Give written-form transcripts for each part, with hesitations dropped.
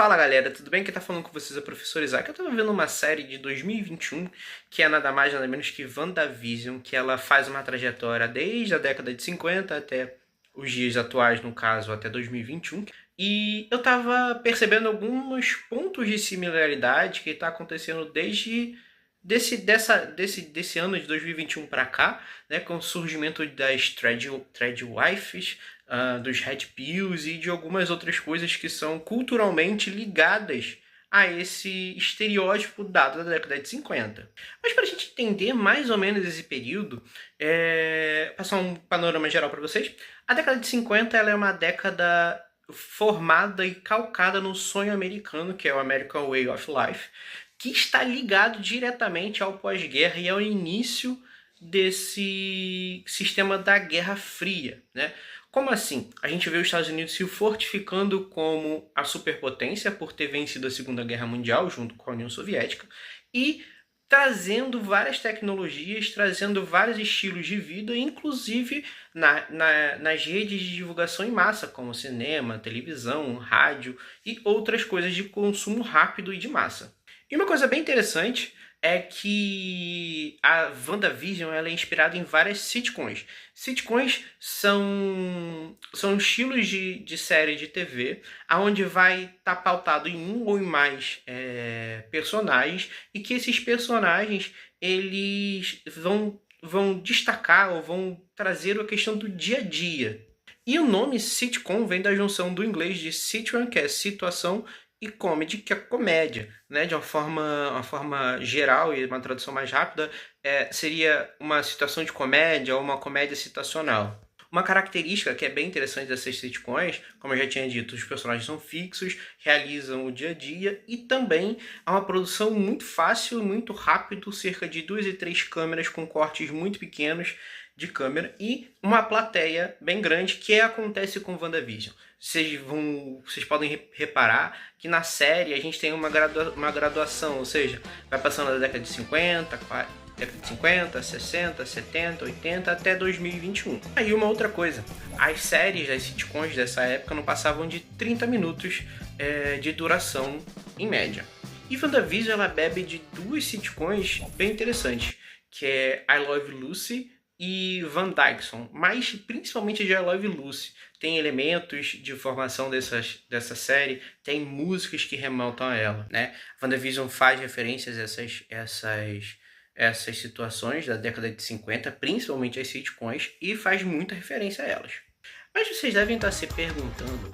Fala galera, tudo bem? Quem tá falando com vocês é o professor Isaac. Eu tava vendo uma série de 2021 que é nada mais nada menos que WandaVision, que ela faz uma trajetória desde a década de 50 até os dias atuais, no caso, até 2021. E eu tava percebendo alguns pontos de similaridade que tá acontecendo desde desse ano de 2021 para cá, né, com o surgimento das Threadwifes, dos Red Pills e de algumas outras coisas que são culturalmente ligadas a esse estereótipo dado da década de 50. Mas para a gente entender mais ou menos esse período, passar um panorama geral para vocês, a década de 50 ela é uma década formada e calcada no sonho americano, que é o American Way of Life, que está ligado diretamente ao pós-guerra e ao início desse sistema da Guerra Fria, né? Como assim? A gente vê os Estados Unidos se fortificando como a superpotência por ter vencido a Segunda Guerra Mundial junto com a União Soviética e trazendo várias tecnologias, trazendo vários estilos de vida, inclusive nas redes de divulgação em massa, como cinema, televisão, rádio e outras coisas de consumo rápido e de massa. E uma coisa bem interessante é que a WandaVision ela é inspirada em várias sitcoms. Sitcoms são estilos de série de TV, onde vai estar pautado em um ou em mais personagens, e que esses personagens eles vão destacar ou vão trazer a questão do dia a dia. E o nome sitcom vem da junção do inglês de sitcom, que é situação, e comedy, que é comédia, né? De uma forma geral e uma tradução mais rápida, seria uma situação de comédia ou uma comédia situacional. Uma característica que é bem interessante dessas sitcoms, como eu já tinha dito, os personagens são fixos, realizam o dia a dia e também há uma produção muito fácil, muito rápido, cerca de 2 e 3 câmeras com cortes muito pequenos de câmera e uma plateia bem grande, que acontece com WandaVision. Vocês podem reparar que na série a gente tem uma graduação, ou seja, vai passando da década de 50, década de 50, 60, 70, 80 até 2021. Aí uma outra coisa, as séries, as sitcoms dessa época não passavam de 30 minutos de duração em média. E WandaVision ela bebe de duas sitcoms bem interessantes, que é I Love Lucy e Van Dykeson, mas principalmente de I Love Lucy. Tem elementos de formação dessa série, tem músicas que remontam a ela, né? WandaVision faz referências a essas situações da década de 50, principalmente as sitcoms, e faz muita referência a elas. Mas vocês devem estar se perguntando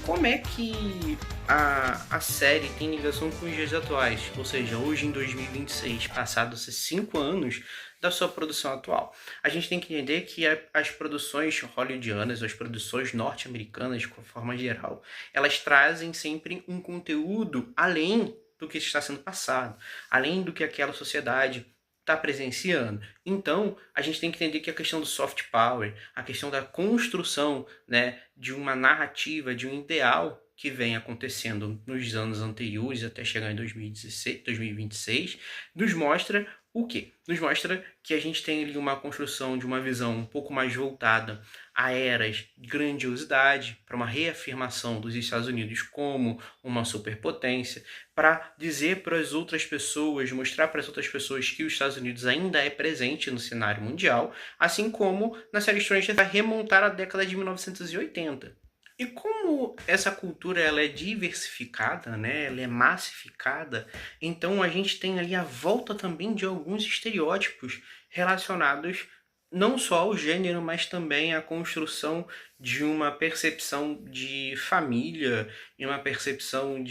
como é que a série tem ligação com os dias atuais, ou seja, hoje em 2026, passados 5 anos da sua produção atual. A gente tem que entender que as produções hollywoodianas, as produções norte-americanas, de forma geral, elas trazem sempre um conteúdo além do que está sendo passado, além do que aquela sociedade está presenciando. Então, a gente tem que entender que a questão do soft power, a questão da construção, né, de uma narrativa, de um ideal que vem acontecendo nos anos anteriores até chegar em 2016, 2026, nos mostra o quê? Nos mostra que a gente tem ali uma construção de uma visão um pouco mais voltada a eras de grandiosidade, para uma reafirmação dos Estados Unidos como uma superpotência, para dizer para as outras pessoas, mostrar para as outras pessoas que os Estados Unidos ainda é presente no cenário mundial, assim como na série Stranger vai remontar a década de 1980. E como essa cultura ela é diversificada, né? Ela é massificada, então a gente tem ali a volta também de alguns estereótipos relacionados não só ao gênero, mas também à construção de uma percepção de família e uma percepção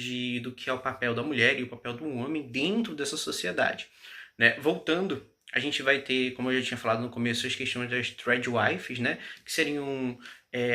do que é o papel da mulher e o papel do homem dentro dessa sociedade, né? Voltando, a gente vai ter, como eu já tinha falado no começo, as questões das threadwifes, né? Que seriam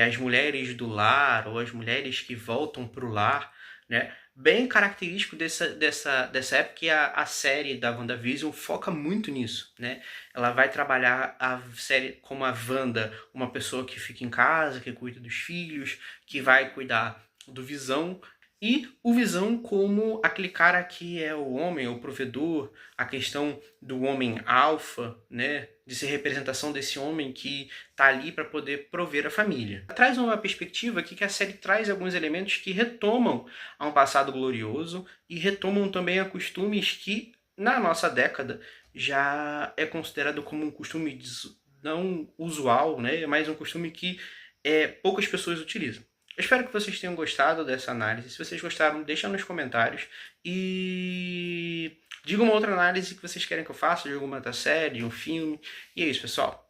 as mulheres do lar ou as mulheres que voltam para o lar, né? Bem característico dessa época, que a série da WandaVision foca muito nisso, né? Ela vai trabalhar a série como a Wanda, uma pessoa que fica em casa, que cuida dos filhos, que vai cuidar do Visão, E o Visão como aquele cara que é o homem, o provedor, a questão do homem alfa, né? De ser representação desse homem que tá ali para poder prover a família. Traz uma perspectiva aqui que a série traz alguns elementos que retomam a um passado glorioso e retomam também a costumes que, na nossa década, já é considerado como um costume não usual, né? Mas um costume que poucas pessoas utilizam. Eu espero que vocês tenham gostado dessa análise. Se vocês gostaram, deixa nos comentários. E diga uma outra análise que vocês querem que eu faça de alguma outra série, um filme. E é isso, pessoal.